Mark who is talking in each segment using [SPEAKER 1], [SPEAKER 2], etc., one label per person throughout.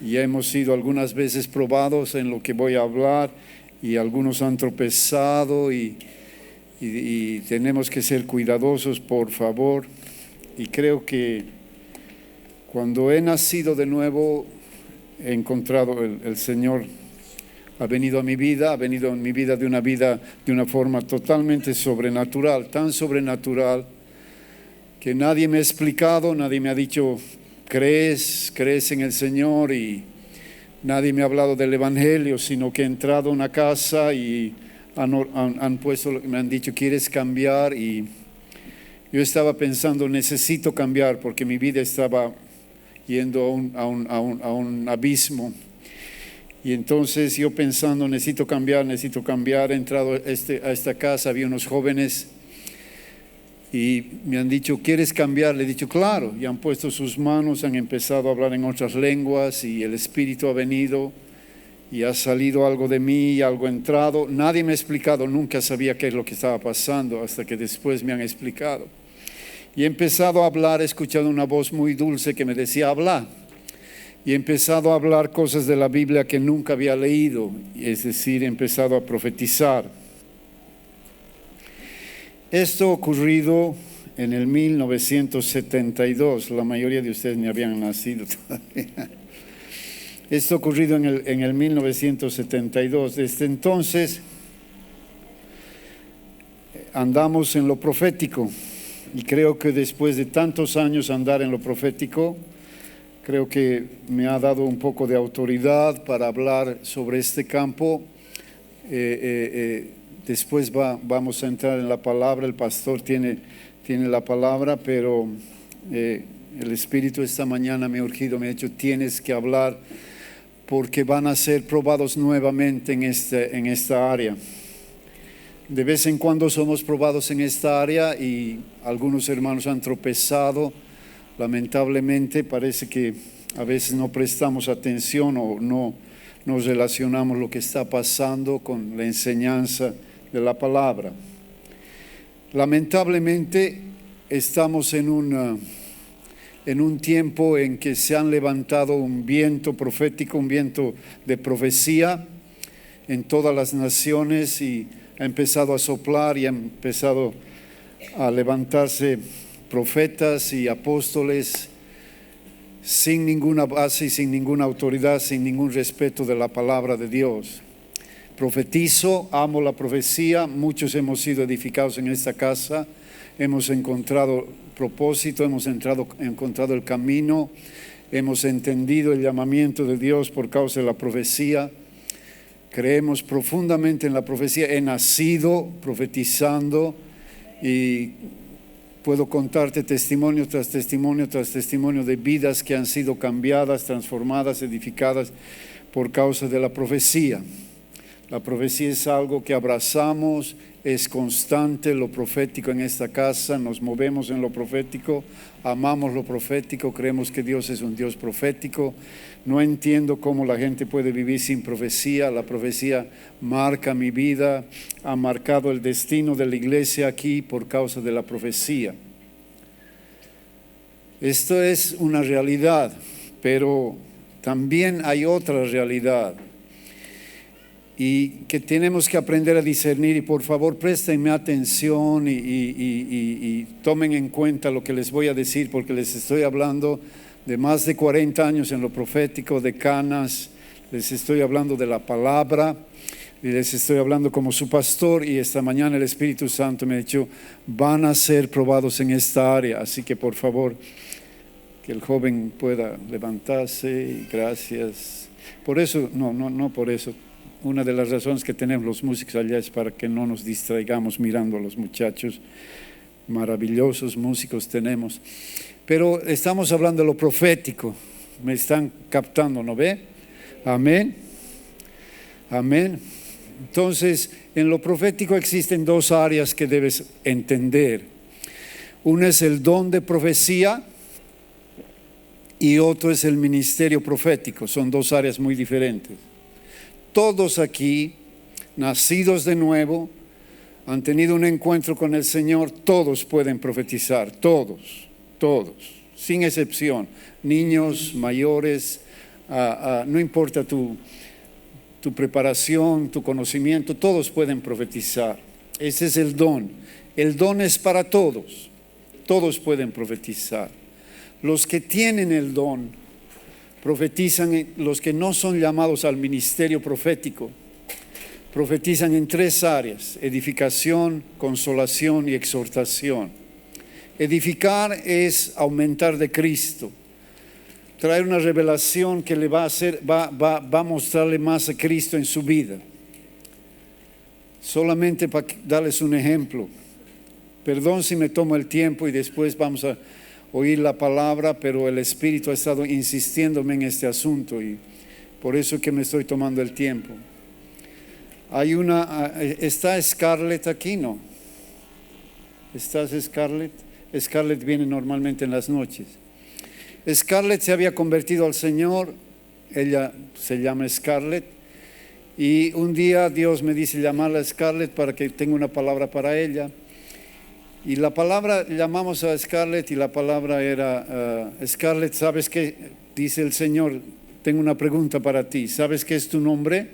[SPEAKER 1] y hemos sido algunas veces probados en lo que voy a hablar, y algunos han tropezado y tenemos que ser cuidadosos, por favor. Y creo que cuando he nacido de nuevo, he encontrado el Señor ha venido a mi vida, ha venido en mi vida de una forma totalmente sobrenatural, tan sobrenatural que nadie me ha explicado, nadie me ha dicho, crees en el Señor, y nadie me ha hablado del Evangelio, sino que he entrado a una casa y me han dicho, ¿quieres cambiar? Y yo estaba pensando, necesito cambiar porque mi vida estaba yendo a un abismo. Y entonces yo pensando, necesito cambiar, he entrado a esta casa, había unos jóvenes y me han dicho, ¿quieres cambiar? Le he dicho, claro, y han puesto sus manos, han empezado a hablar en otras lenguas y el Espíritu ha venido y ha salido algo de mí, algo ha entrado. Nadie me ha explicado, nunca sabía qué es lo que estaba pasando hasta que después me han explicado. Y he empezado a hablar, he escuchado una voz muy dulce que me decía, habla. Y he empezado a hablar cosas de la Biblia que nunca había leído, es decir, he empezado a profetizar. Esto ha ocurrido en el 1972, la mayoría de ustedes ni habían nacido todavía. Esto ha ocurrido en el 1972. Desde entonces andamos en lo profético, y creo que después de tantos años andar en lo profético, creo que me ha dado un poco de autoridad para hablar sobre este campo. Después vamos a entrar en la palabra, el pastor tiene la palabra, pero el Espíritu esta mañana me ha urgido, me ha dicho, tienes que hablar porque van a ser probados nuevamente en esta área. De vez en cuando somos probados en esta área y algunos hermanos han tropezado. Lamentablemente parece que a veces no prestamos atención o no nos relacionamos lo que está pasando con la enseñanza de la palabra. Lamentablemente estamos en un tiempo en que se han levantado un viento profético, un viento de profecía en todas las naciones, y ha empezado a soplar y ha empezado a levantarse profetas y apóstoles sin ninguna base, sin ninguna autoridad, sin ningún respeto de la palabra de Dios. Profetizo, amo la profecía, muchos hemos sido edificados en esta casa, hemos encontrado propósito, hemos encontrado el camino, hemos entendido el llamamiento de Dios por causa de la profecía. Creemos profundamente en la profecía, he nacido profetizando y puedo contarte testimonio tras testimonio tras testimonio de vidas que han sido cambiadas, transformadas, edificadas por causa de la profecía. La profecía es algo que abrazamos, es constante lo profético en esta casa, nos movemos en lo profético, amamos lo profético, creemos que Dios es un Dios profético. No entiendo cómo la gente puede vivir sin profecía. La profecía marca mi vida, ha marcado el destino de la iglesia aquí por causa de la profecía. Esto es una realidad, pero también hay otra realidad y que tenemos que aprender a discernir. Y por favor préstenme atención y tomen en cuenta lo que les voy a decir, porque les estoy hablando de más de 40 años en lo profético, de canas, les estoy hablando de la palabra y les estoy hablando como su pastor. Y esta mañana el Espíritu Santo me ha dicho, van a ser probados en esta área, así que por favor que el joven pueda levantarse. Y gracias. Por eso, no por eso, una de las razones que tenemos los músicos allá es para que no nos distraigamos mirando a los muchachos. Maravillosos músicos tenemos. Pero estamos hablando de lo profético. Me están captando, ¿no ve? Amén. Amén. Entonces, en lo profético existen dos áreas que debes entender. Una es el don de profecía y otro es el ministerio profético. Son dos áreas muy diferentes. Todos aquí, nacidos de nuevo, han tenido un encuentro con el Señor, todos pueden profetizar, todos, sin excepción, niños, mayores, no importa tu preparación, tu conocimiento, todos pueden profetizar. Ese es el don. El don es para todos. Todos pueden profetizar. Los que tienen el don profetizan, los que no son llamados al ministerio profético, profetizan en 3 áreas: edificación, consolación y exhortación. Edificar es aumentar de Cristo, traer una revelación que le va a mostrarle más a Cristo en su vida. Solamente para darles un ejemplo, perdón si me tomo el tiempo y después vamos a oír la palabra, pero el Espíritu ha estado insistiéndome en este asunto y por eso que me estoy tomando el tiempo. ¿Está Scarlett aquí? No. ¿Estás, Scarlett? Scarlett viene normalmente en las noches. Scarlett se había convertido al Señor, ella se llama Scarlett, y un día Dios me dice llamarla a Scarlett para que tenga una palabra para ella. Y la palabra, llamamos a Scarlett y la palabra era, Scarlett, ¿sabes qué? Dice el Señor, tengo una pregunta para ti, ¿sabes qué es tu nombre?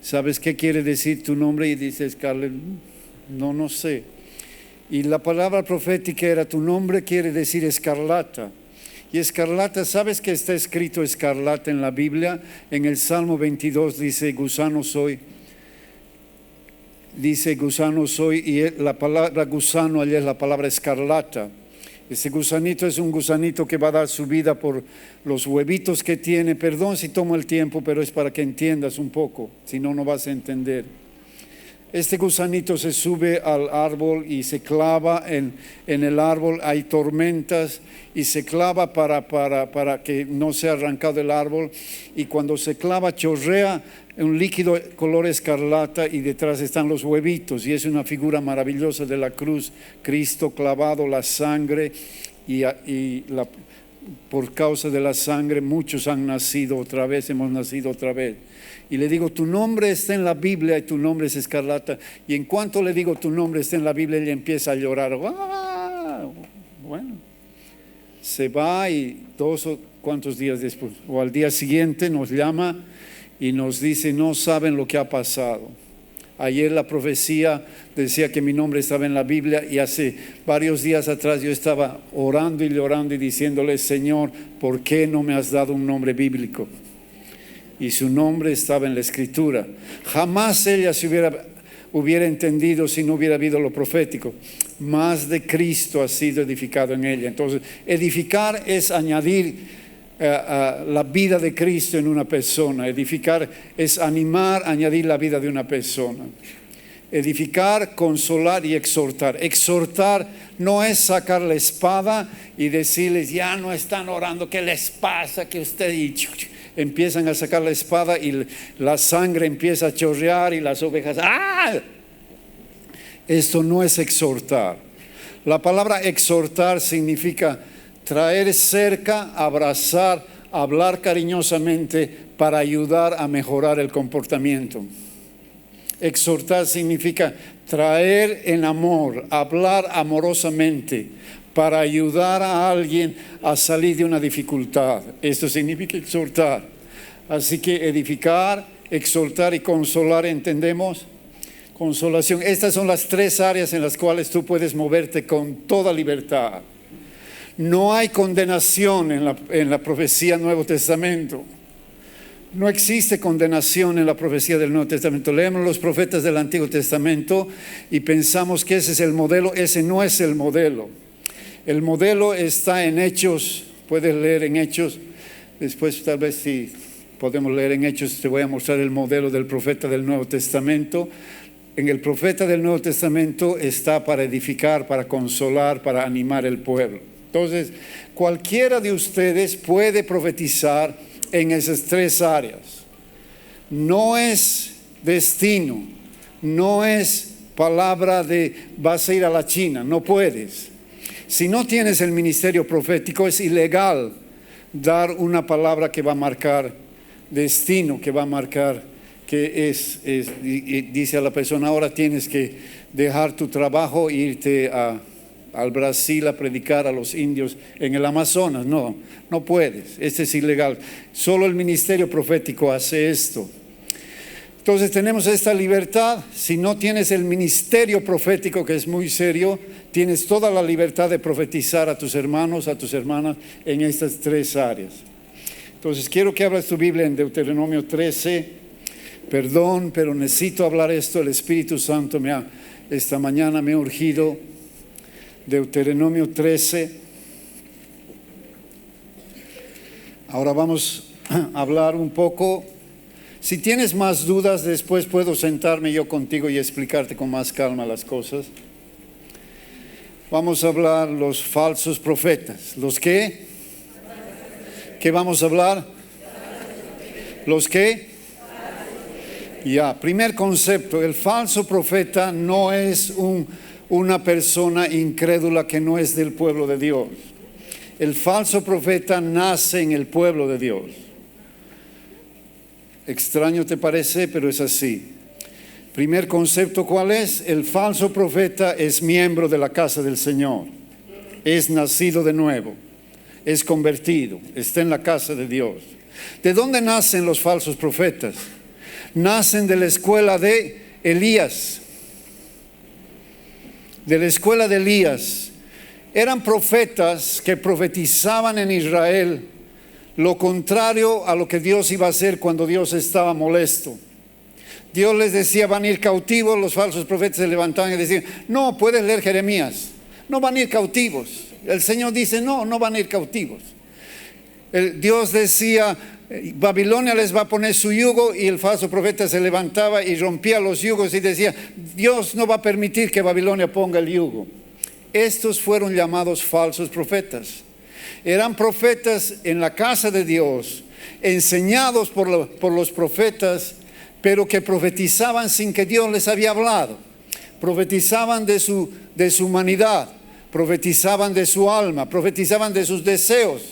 [SPEAKER 1] ¿Sabes qué quiere decir tu nombre? Y dice Scarlett, no sé. Y la palabra profética era, tu nombre quiere decir escarlata. Y escarlata, ¿sabes que está escrito escarlata en la Biblia? En el Salmo 22 dice, gusano soy. Dice gusano soy, y la palabra gusano allá es la palabra escarlata. Ese gusanito es un gusanito que va a dar su vida por los huevitos que tiene. Perdón si tomo el tiempo, pero es para que entiendas un poco, si no, no vas a entender. Este gusanito se sube al árbol y se clava en el árbol, hay tormentas y se clava para que no sea arrancado el árbol, y cuando se clava chorrea un líquido color escarlata y detrás están los huevitos, y es una figura maravillosa de la cruz, Cristo clavado, la sangre por causa de la sangre muchos han nacido otra vez, hemos nacido otra vez. Y le digo, tu nombre está en la Biblia y tu nombre es escarlata. Y en cuanto le digo, tu nombre está en la Biblia, ella empieza a llorar. ¡Ah! Bueno, se va, y 2 o cuántos días después, o al día siguiente, nos llama y nos dice, no saben lo que ha pasado. Ayer la profecía decía que mi nombre estaba en la Biblia, y hace varios días atrás yo estaba orando y llorando y diciéndole, Señor, ¿por qué no me has dado un nombre bíblico? Y su nombre estaba en la Escritura. Jamás ella se hubiera entendido si no hubiera habido lo profético. Más de Cristo ha sido edificado en ella. Entonces, edificar es añadir la vida de Cristo en una persona. Edificar es animar, añadir la vida de una persona. Edificar, consolar y exhortar. Exhortar no es sacar la espada y decirles, ya no están orando, ¿qué les pasa? Que ustedes empiezan a sacar la espada y la sangre empieza a chorrear y las ovejas, ¡ah! Esto no es exhortar. La palabra exhortar significa traer cerca, abrazar, hablar cariñosamente para ayudar a mejorar el comportamiento. Exhortar significa traer en amor, hablar amorosamente para ayudar a alguien a salir de una dificultad. Esto significa exhortar. Así que edificar, exhortar y consolar, ¿entendemos? Consolación. Estas son las 3 áreas en las cuales tú puedes moverte con toda libertad. No hay condenación en la profecía del Nuevo Testamento. No existe condenación en la profecía del Nuevo Testamento. Leemos los profetas del Antiguo Testamento y pensamos que ese es el modelo. Ese no es el modelo. El modelo está en Hechos. Puedes leer en Hechos. Después, tal vez, si podemos leer en Hechos, te voy a mostrar el modelo del profeta del Nuevo Testamento. En el profeta del Nuevo Testamento está para edificar, para consolar, para animar el pueblo. Entonces, cualquiera de ustedes puede profetizar en esas 3 áreas. No es destino, no es palabra de vas a ir a la China, no puedes. Si no tienes el ministerio profético, es ilegal dar una palabra que va a marcar destino, que va a marcar que dice a la persona, ahora tienes que dejar tu trabajo e irte a al Brasil a predicar a los indios en el Amazonas. No, no puedes, es ilegal. Solo el ministerio profético hace esto. Entonces tenemos esta libertad. Si no tienes el ministerio profético, que es muy serio, tienes toda la libertad de profetizar a tus hermanos, a tus hermanas en estas tres áreas. Entonces quiero que abras tu Biblia en Deuteronomio 13. Perdón, pero necesito hablar esto. El Espíritu Santo esta mañana me ha urgido. Deuteronomio 13. Ahora vamos a hablar un poco. Si tienes más dudas, después puedo sentarme yo contigo y explicarte con más calma las cosas. Vamos a hablar los falsos profetas. ¿Los qué? ¿Qué vamos a hablar? ¿Los qué? Ya, primer concepto, el falso profeta no es una persona incrédula que no es del pueblo de Dios. El falso profeta nace en el pueblo de Dios. Extraño te parece, pero es así. Primer concepto, ¿cuál es? El falso profeta es miembro de la casa del Señor. Es nacido de nuevo. Es convertido. Está en la casa de Dios. ¿De dónde nacen los falsos profetas? Nacen de la escuela de Elías. De la escuela de Elías. Eran profetas que profetizaban en Israel lo contrario a lo que Dios iba a hacer cuando Dios estaba molesto. Dios les decía, van a ir cautivos. Los falsos profetas se levantaban y decían, no, puedes leer Jeremías, no van a ir cautivos. El Señor dice, no van a ir cautivos. Dios decía, Babilonia les va a poner su yugo, y el falso profeta se levantaba y rompía los yugos y decía, Dios no va a permitir que Babilonia ponga el yugo. Estos fueron llamados falsos profetas. Eran profetas en la casa de Dios, enseñados por los profetas, pero que profetizaban sin que Dios les había hablado. Profetizaban de su humanidad, profetizaban de su alma, profetizaban de sus deseos.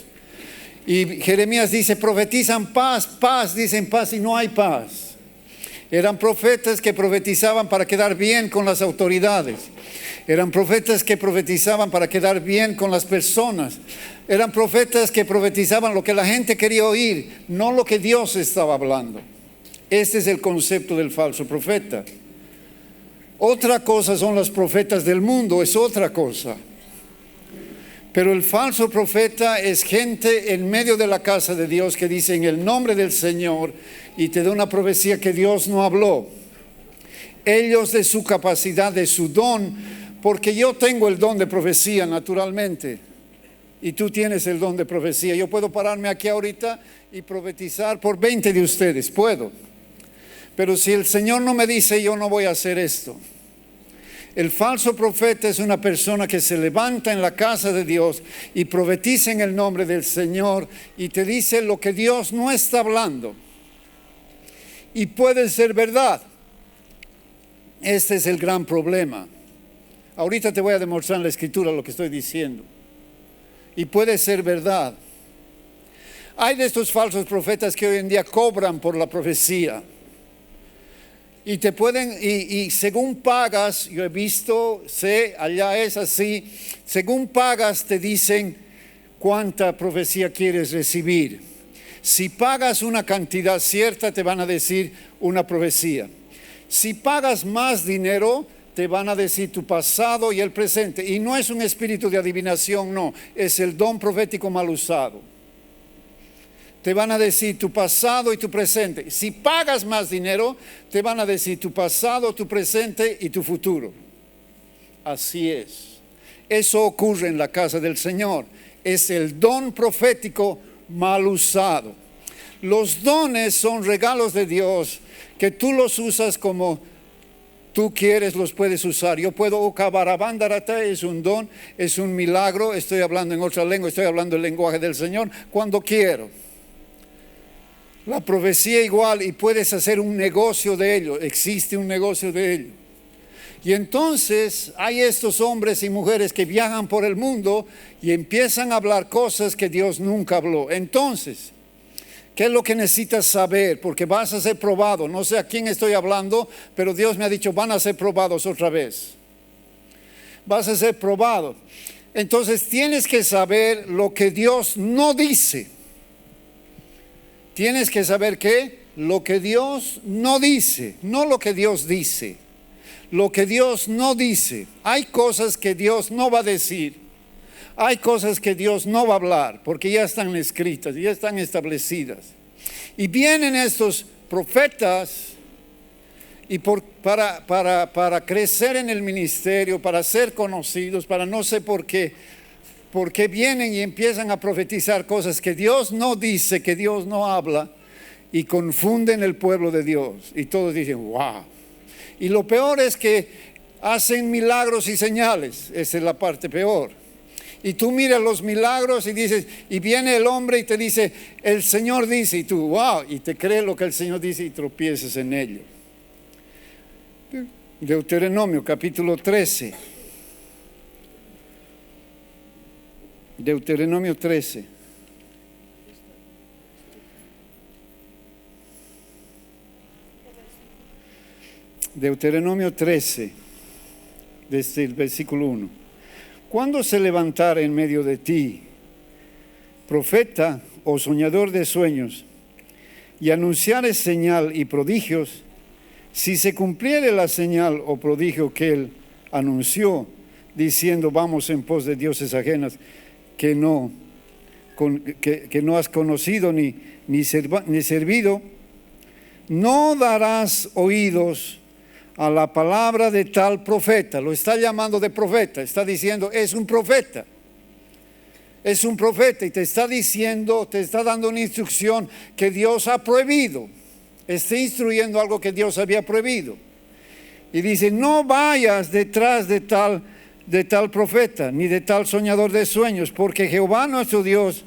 [SPEAKER 1] Y Jeremías dice, profetizan paz, dicen paz y no hay paz. Eran profetas que profetizaban para quedar bien con las autoridades. Eran profetas que profetizaban para quedar bien con las personas. Eran profetas que profetizaban lo que la gente quería oír, no lo que Dios estaba hablando. Este es el concepto del falso profeta. Otra cosa son los profetas del mundo, es otra cosa. Pero el falso profeta es gente en medio de la casa de Dios que dice en el nombre del Señor y te da una profecía que Dios no habló. Ellos de su capacidad, de su don, porque yo tengo el don de profecía naturalmente y tú tienes el don de profecía. Yo puedo pararme aquí ahorita y profetizar por 20 de ustedes, puedo. Pero si el Señor no me dice, yo no voy a hacer esto. El falso profeta es una persona que se levanta en la casa de Dios y profetiza en el nombre del Señor y te dice lo que Dios no está hablando. Y puede ser verdad. Este es el gran problema. Ahorita te voy a demostrar en la Escritura lo que estoy diciendo. Y puede ser verdad. Hay de estos falsos profetas que hoy en día cobran por la profecía. Y te pueden, y según pagas, yo he visto, sé, allá es así, según pagas te dicen cuánta profecía quieres recibir. Si pagas una cantidad cierta, te van a decir una profecía. Si pagas más dinero, te van a decir tu pasado y el presente. Y no es un espíritu de adivinación, no, es el don profético mal usado. Te van a decir tu pasado y tu presente. Si pagas más dinero, te van a decir tu pasado, tu presente y tu futuro. Así es. Eso ocurre en la casa del Señor. Es el don profético mal usado. Los dones son regalos de Dios que tú los usas como tú quieres, los puedes usar. Yo puedo, Kabarabandarata es un don, es un milagro. Estoy hablando en otra lengua, estoy hablando el lenguaje del Señor cuando quiero. La profecía igual, y puedes hacer un negocio de ello, existe un negocio de ello. Y entonces hay estos hombres y mujeres que viajan por el mundo y empiezan a hablar cosas que Dios nunca habló. Entonces, ¿qué es lo que necesitas saber? Porque vas a ser probado. No sé a quién estoy hablando, pero Dios me ha dicho, van a ser probados otra vez. vas a ser probado. Entonces tienes que saber lo que Dios no dice. Tienes que saber ¿qué? Lo que Dios no dice, no lo que Dios dice. Lo que Dios no dice. Hay cosas que Dios no va a decir. Hay cosas que Dios no va a hablar porque ya están escritas, ya están establecidas. Y vienen estos profetas y para crecer en el ministerio, para ser conocidos, para no sé por qué vienen y empiezan a profetizar cosas que Dios no dice, que Dios no habla, y confunden el pueblo de Dios. Y todos dicen, wow. Y lo peor es que hacen milagros y señales. Esa es la parte peor. Y tú miras los milagros y dices, y viene el hombre y te dice, el Señor dice, y tú, wow, y te crees lo que el Señor dice y tropiezas en ello. Deuteronomio capítulo 13. Deuteronomio 13. Deuteronomio 13, desde el versículo 1. Cuando se levantare en medio de ti profeta o soñador de sueños y anunciare señal y prodigios, si se cumpliere la señal o prodigio que él anunció, diciendo vamos en pos de dioses ajenas que no has conocido ni servido, no darás oídos a la palabra de tal profeta. Lo está llamando de profeta, está diciendo es un profeta. Es un profeta y te está diciendo, te está dando una instrucción que Dios ha prohibido. Está instruyendo algo que Dios había prohibido. Y dice, no vayas detrás de tal profeta, ni de tal soñador de sueños, porque Jehová nuestro Dios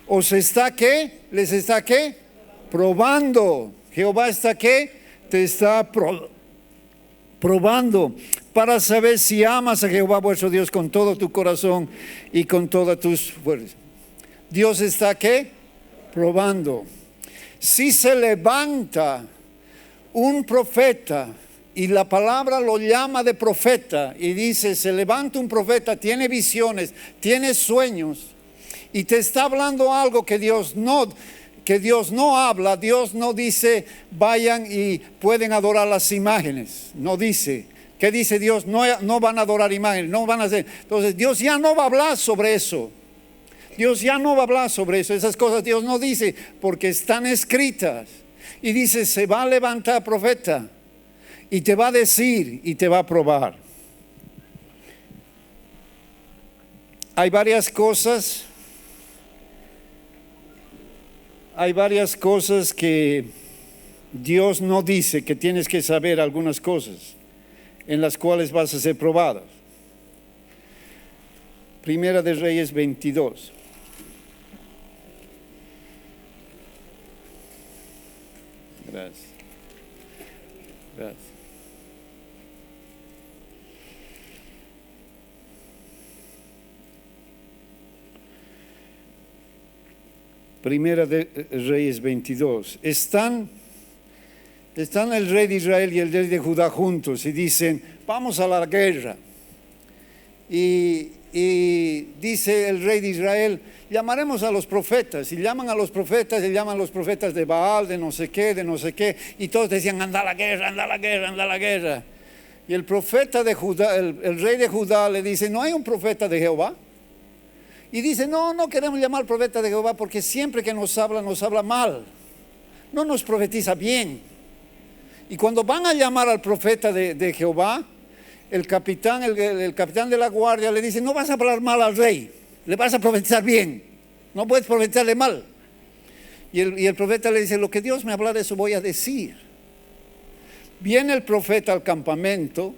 [SPEAKER 1] os está ¿qué? Les está ¿qué? Probando. Jehová está ¿qué? Te está probando para saber si amas a Jehová vuestro Dios con todo tu corazón y con todas tus fuerzas. Dios está ¿qué? Probando. Si se levanta un profeta y la palabra lo llama de profeta y dice, se levanta un profeta, tiene visiones, tiene sueños y te está hablando algo que Dios no habla. Dios no dice vayan y pueden adorar las imágenes, no dice. ¿Qué dice Dios? No van a adorar imágenes, no van a hacer. Entonces Dios ya no va a hablar sobre eso. Dios ya no va a hablar sobre eso. Esas cosas Dios no dice porque están escritas. Y dice, se va a levantar profeta y te va a decir y te va a probar. Hay varias cosas que Dios no dice, que tienes que saber algunas cosas en las cuales vas a ser probadas. Primera de Reyes 22. Gracias. Primera de Reyes 22. Están el rey de Israel y el rey de Judá juntos y dicen, vamos a la guerra. Y dice el rey de Israel, llamaremos a los profetas. Y llaman a los profetas, y llaman a los profetas de Baal, de no sé qué. Y todos decían, anda a la guerra, anda a la guerra, anda a la guerra. Y el profeta de Judá, el rey de Judá le dice, ¿no hay un profeta de Jehová? Y dice, no queremos llamar al profeta de Jehová porque siempre que nos habla mal. No nos profetiza bien. Y cuando van a llamar al profeta de Jehová, el capitán de la guardia le dice, no vas a hablar mal al rey, le vas a profetizar bien, no puedes profetizarle mal. Y el profeta le dice, lo que Dios me habla de eso voy a decir. Viene el profeta al campamento.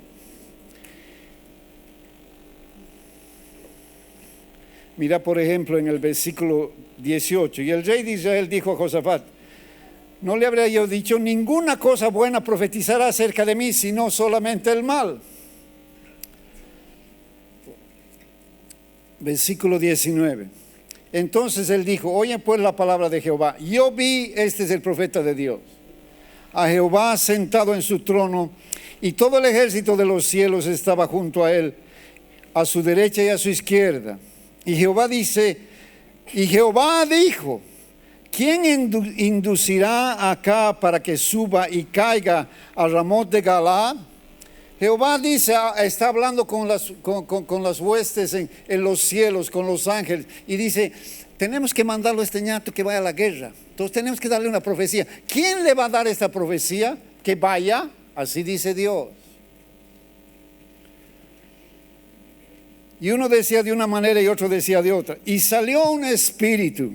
[SPEAKER 1] Mira, por ejemplo, en el versículo 18, y el rey de Israel dijo a Josafat, no le habría yo dicho ninguna cosa buena profetizará acerca de mí, sino solamente el mal. Versículo 19. Entonces él dijo, oye pues la palabra de Jehová. Yo vi, este es el profeta de Dios, a Jehová sentado en su trono y todo el ejército de los cielos estaba junto a él. a su derecha y a su izquierda. Y Jehová dijo, ¿quién inducirá acá para que suba y caiga a Ramot de Galaad? Jehová dice, está hablando con las huestes en los cielos, con los ángeles, y dice, tenemos que mandarlo a este ñato que vaya a la guerra. Entonces tenemos que darle una profecía. ¿Quién le va a dar esta profecía? Que vaya, así dice Dios. Y uno decía de una manera y otro decía de otra. Y salió un espíritu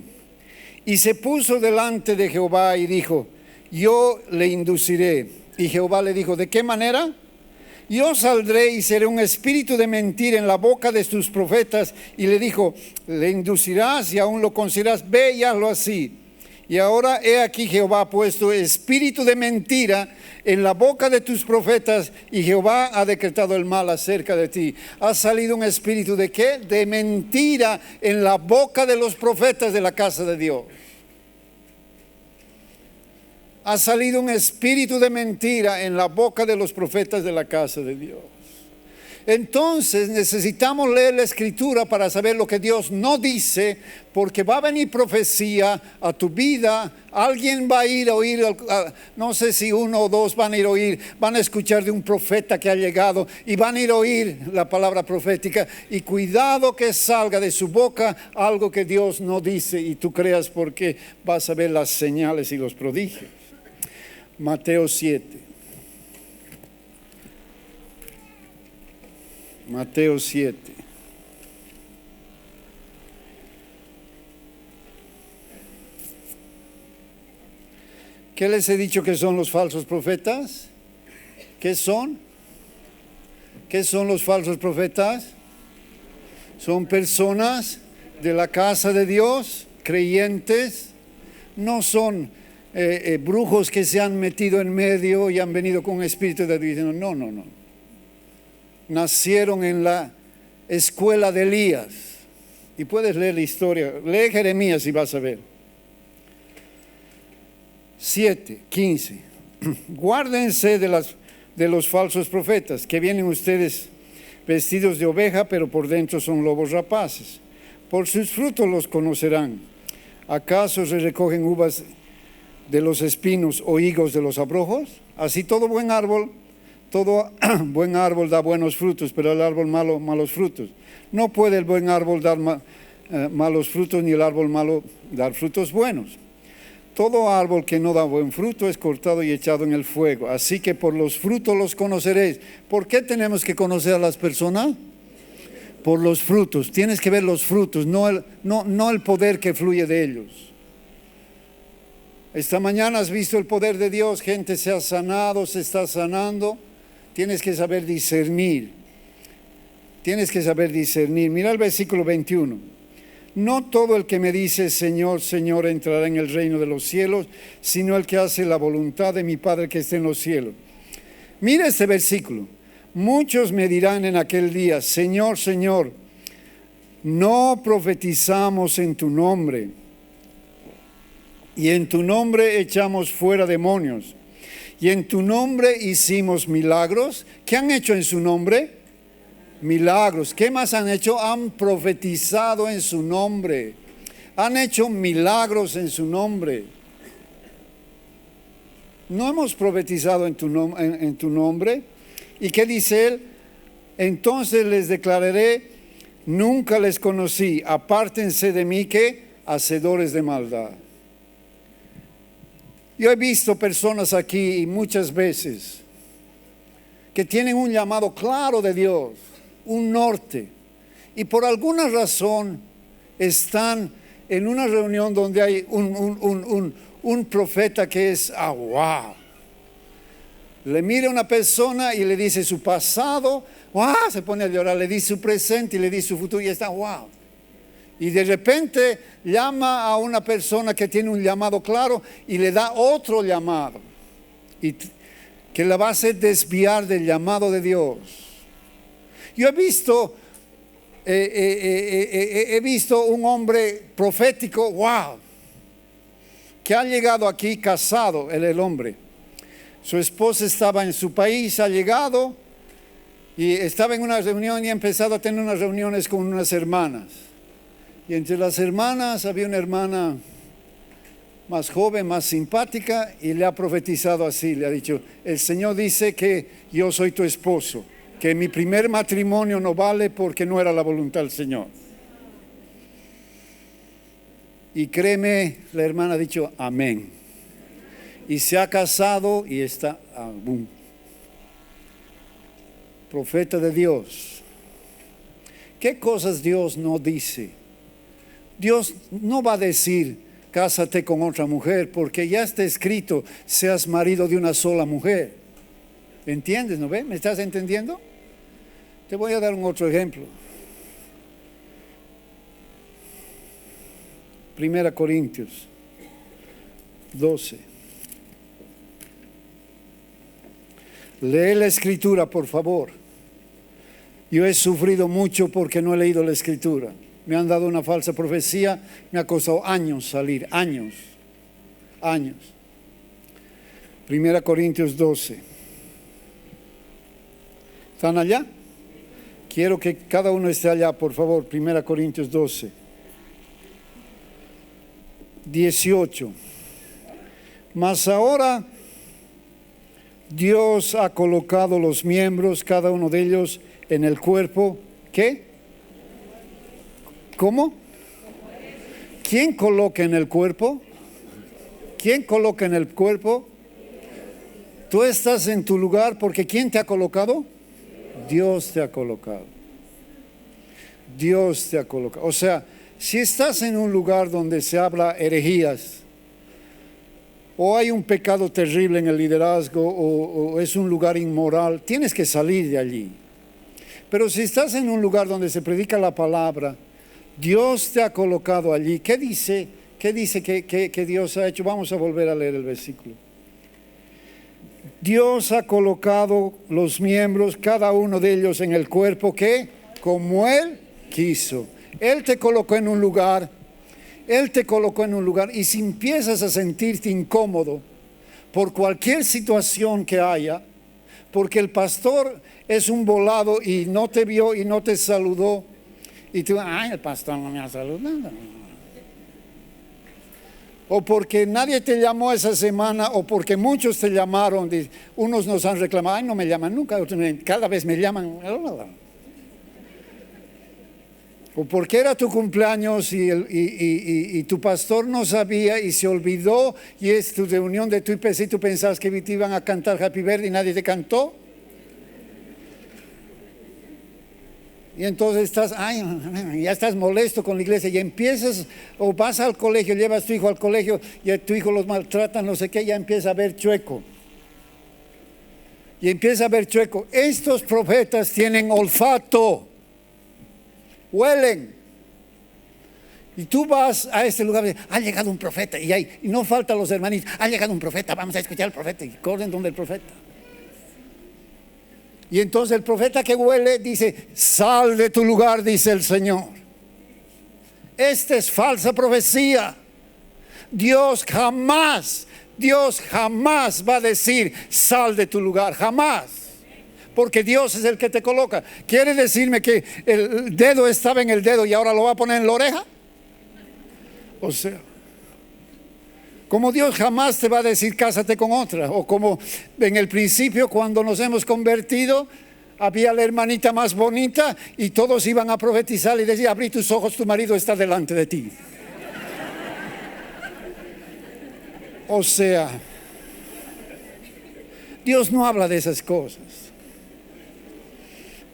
[SPEAKER 1] y se puso delante de Jehová y dijo, yo le induciré. Y Jehová le dijo, ¿de qué manera? Yo saldré y seré un espíritu de mentira en la boca de tus profetas. Y le dijo, le inducirás y aún lo consideras, ve y hazlo así. Y ahora he aquí Jehová ha puesto espíritu de mentira en la boca de tus profetas y Jehová ha decretado el mal acerca de ti. Ha salido un espíritu ¿de qué? De mentira en la boca de los profetas de la casa de Dios. Ha salido un espíritu de mentira en la boca de los profetas de la casa de Dios. Entonces necesitamos leer la escritura para saber lo que Dios no dice, porque va a venir profecía a tu vida. Alguien va a ir a oír, no sé si uno o dos van a ir a oír, van a escuchar de un profeta que ha llegado y van a ir a oír la palabra profética. Y cuidado que salga de su boca algo que Dios no dice y tú creas, porque vas a ver las señales y los prodigios. Mateo 7. Mateo 7. ¿Qué les he dicho que son los falsos profetas? ¿Qué son? ¿Qué son los falsos profetas? Son personas de la casa de Dios, creyentes. No son brujos que se han metido en medio y han venido con un espíritu de Dios. No. Nacieron en la escuela de Elías. Y puedes leer la historia. Lee Jeremías y vas a ver. 7:15. Guárdense de los falsos profetas, que vienen ustedes vestidos de oveja, pero por dentro son lobos rapaces. Por sus frutos los conocerán. ¿Acaso se recogen uvas de los espinos o higos de los abrojos? Así todo buen árbol da buenos frutos, pero el árbol malo, malos frutos. No puede el buen árbol dar malos frutos, ni el árbol malo dar frutos buenos. Todo árbol que no da buen fruto es cortado y echado en el fuego. Así que por los frutos los conoceréis. ¿Por qué tenemos que conocer a las personas? Por los frutos. Tienes que ver los frutos, no el poder que fluye de ellos. Esta mañana has visto el poder de Dios. Gente se ha sanado, se está sanando. Tienes que saber discernir. Mira el versículo 21. No todo el que me dice Señor, Señor entrará en el reino de los cielos, sino el que hace la voluntad de mi Padre que está en los cielos. Mira este versículo. Muchos me dirán en aquel día, Señor, Señor, no profetizamos en tu nombre, y en tu nombre echamos fuera demonios, y en tu nombre hicimos milagros. ¿Qué han hecho en su nombre? Milagros. ¿Qué más han hecho? Han profetizado en su nombre. Han hecho milagros en su nombre. No hemos profetizado en tu nombre. ¿Y qué dice él? Entonces les declararé, nunca les conocí, apártense de mí, que hacedores de maldad. Yo he visto personas aquí muchas veces que tienen un llamado claro de Dios, un norte, y por alguna razón están en una reunión donde hay un profeta que es wow. Le mira a una persona y le dice su pasado, wow, se pone a llorar, le dice su presente y le dice su futuro y está wow. Y de repente llama a una persona que tiene un llamado claro y le da otro llamado, y que la va a hacer desviar del llamado de Dios. Yo he visto un hombre profético, wow, que ha llegado aquí casado, el hombre. Su esposa estaba en su país, ha llegado Y estaba en una reunión y he empezado a tener unas reuniones con unas hermanas. Y entre las hermanas había una hermana más joven, más simpática, y le ha profetizado así, le ha dicho: el Señor dice que yo soy tu esposo, que mi primer matrimonio no vale porque no era la voluntad del Señor. Y créeme, la hermana ha dicho amén. Y se ha casado y está boom. Profeta de Dios. ¿Qué cosas Dios no dice? Dios no va a decir: cásate con otra mujer, porque ya está escrito: seas marido de una sola mujer. ¿Entiendes? ¿No ves? ¿Me estás entendiendo? Te voy a dar un otro ejemplo. 1 Corintios 12. Lee la escritura, por favor. Yo he sufrido mucho porque no he leído la escritura. Me han dado una falsa profecía, me ha costado años salir, años. 1 Corintios 12. ¿Están allá? Quiero que cada uno esté allá, por favor. 1 Corintios 12. 18. Mas ahora Dios ha colocado los miembros, cada uno de ellos, en el cuerpo. ¿Qué? ¿Cómo? ¿Quién coloca en el cuerpo? ¿Quién coloca en el cuerpo? Tú estás en tu lugar porque ¿quién te ha colocado? Dios te ha colocado. Dios te ha colocado. O sea, si estás en un lugar donde se habla herejías, o hay un pecado terrible en el liderazgo, o es un lugar inmoral, tienes que salir de allí. Pero si estás en un lugar donde se predica la palabra, Dios te ha colocado allí. ¿Qué dice que Dios ha hecho? Vamos a volver a leer el versículo. Dios ha colocado los miembros, cada uno de ellos, en el cuerpo, que como Él quiso. Él te colocó en un lugar. Él te colocó en un lugar. Y si empiezas a sentirte incómodo por cualquier situación que haya, porque el pastor es un volado y no te vio y no te saludó, y tú, ay, el pastor no me ha saludado. O porque nadie te llamó esa semana, o porque muchos te llamaron. Unos nos han reclamado: ay, no me llaman nunca, otros cada vez me llaman. O porque era tu cumpleaños y tu pastor no sabía y se olvidó, y es tu reunión de tu IPC y tú pensabas que te iban a cantar Happy Birthday y nadie te cantó. Y entonces estás, ya estás molesto con la iglesia y empiezas, o vas al colegio, llevas a tu hijo al colegio y a tu hijo los maltratan, no sé qué, ya empieza a ver chueco. Y empieza a ver chueco. Estos profetas tienen olfato, huelen. Y tú vas a este lugar y dices: ha llegado un profeta, y no faltan los hermanitos: ha llegado un profeta, vamos a escuchar al profeta, y corren donde el profeta. Y entonces el profeta que huele dice: sal de tu lugar, dice el Señor. Esta es falsa profecía. Dios jamás va a decir: sal de tu lugar, jamás. Porque Dios es el que te coloca. ¿Quiere decirme que el dedo estaba en el dedo y ahora lo va a poner en la oreja? O sea, como Dios jamás te va a decir: cásate con otra. O como en el principio, cuando nos hemos convertido, había la hermanita más bonita y todos iban a profetizar y decía: abrí tus ojos, tu marido está delante de ti. O sea, Dios no habla de esas cosas.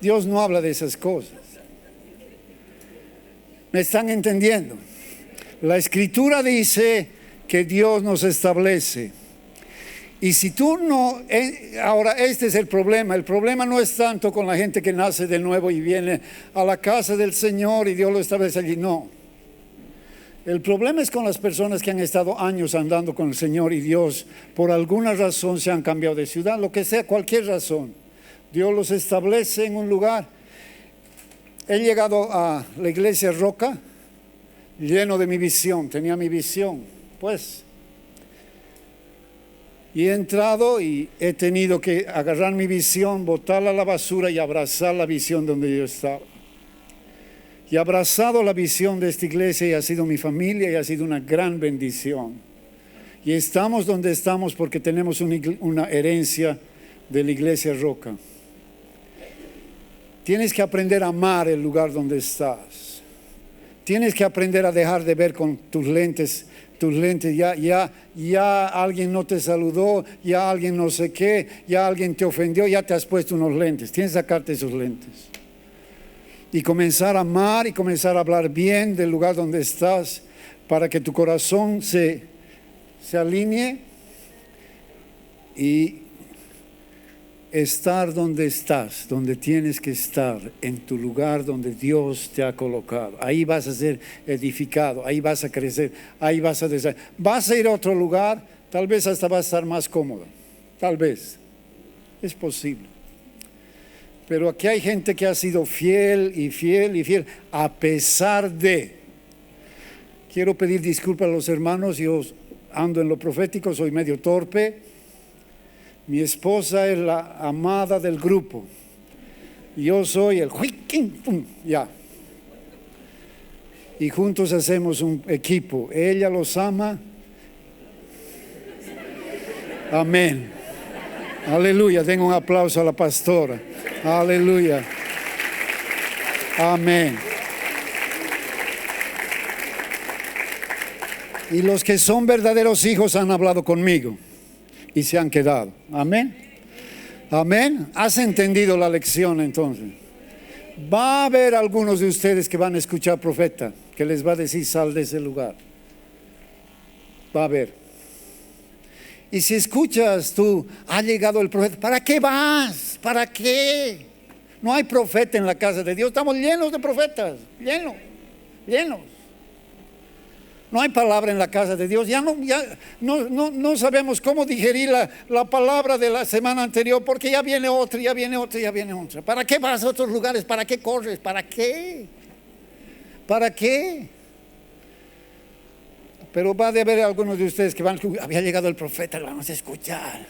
[SPEAKER 1] Dios no habla de esas cosas. ¿Me están entendiendo? La escritura dice que Dios nos establece. Y si tú no, ahora este es el problema. El problema no es tanto con la gente que nace de nuevo y viene a la casa del Señor y Dios lo establece allí. No. El problema es con las personas que han estado años andando con el Señor y Dios por alguna razón se han cambiado de ciudad, lo que sea, cualquier razón. Dios los establece en un lugar. He llegado a la iglesia Roca lleno de mi visión, tenía mi visión, pues. Y he entrado y he tenido que agarrar mi visión, botarla a la basura y abrazar la visión donde yo estaba. Y he abrazado la visión de esta iglesia y ha sido mi familia y ha sido una gran bendición. Y estamos donde estamos porque tenemos una herencia de la iglesia Roca. Tienes que aprender a amar el lugar donde estás. Tienes que aprender a dejar de ver con tus lentes. Ya alguien no te saludó, ya alguien no sé qué, ya alguien te ofendió, ya te has puesto unos lentes. Tienes que sacarte esos lentes. Y comenzar a amar y comenzar a hablar bien del lugar donde estás para que tu corazón se alinee y estar donde estás, donde tienes que estar, en tu lugar donde Dios te ha colocado. Ahí vas a ser edificado, ahí vas a crecer, ahí vas a desarrollar. Vas a ir a otro lugar, tal vez hasta vas a estar más cómodo, tal vez, es posible. Pero aquí hay gente que ha sido fiel y fiel y fiel, a pesar de. Quiero pedir disculpas a los hermanos, yo ando en lo profético, soy medio torpe. Mi esposa es la amada del grupo. Yo soy el ya. Y juntos hacemos un equipo. Ella los ama. Amén. Aleluya. Den un aplauso a la pastora. Aleluya. Amén. Y los que son verdaderos hijos han hablado conmigo y se han quedado. Amén. Amén. ¿Has entendido la lección entonces? Va a haber algunos de ustedes que van a escuchar profeta, que les va a decir sal de ese lugar. Va a haber. Y si escuchas tú, ha llegado el profeta, ¿para qué vas? ¿Para qué? No hay profeta en la casa de Dios, estamos llenos de profetas, llenos. No hay palabra en la casa de Dios. Ya no sabemos cómo digerir la palabra de la semana anterior, porque ya viene otra. ¿Para qué vas a otros lugares? ¿Para qué corres? ¿Para qué? Pero va a haber algunos de ustedes que van, había llegado el profeta, lo vamos a escuchar.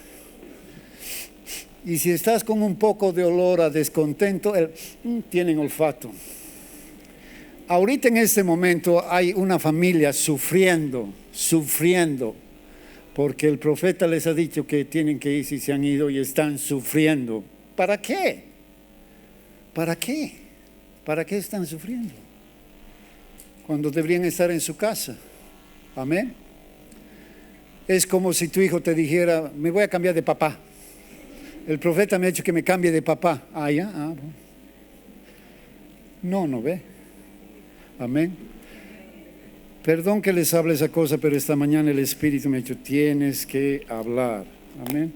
[SPEAKER 1] Y si estás con un poco de olor a descontento, tienen olfato. Ahorita en este momento hay una familia sufriendo, porque el profeta les ha dicho que tienen que irse y se han ido y están sufriendo. ¿Para qué? ¿Para qué? ¿Para qué están sufriendo? Cuando deberían estar en su casa. Amén. Es como si tu hijo te dijera, me voy a cambiar de papá. El profeta me ha dicho que me cambie de papá. Bueno. No ve. Amén. Perdón que les hable esa cosa, pero esta mañana el Espíritu me ha dicho, tienes que hablar. Amén.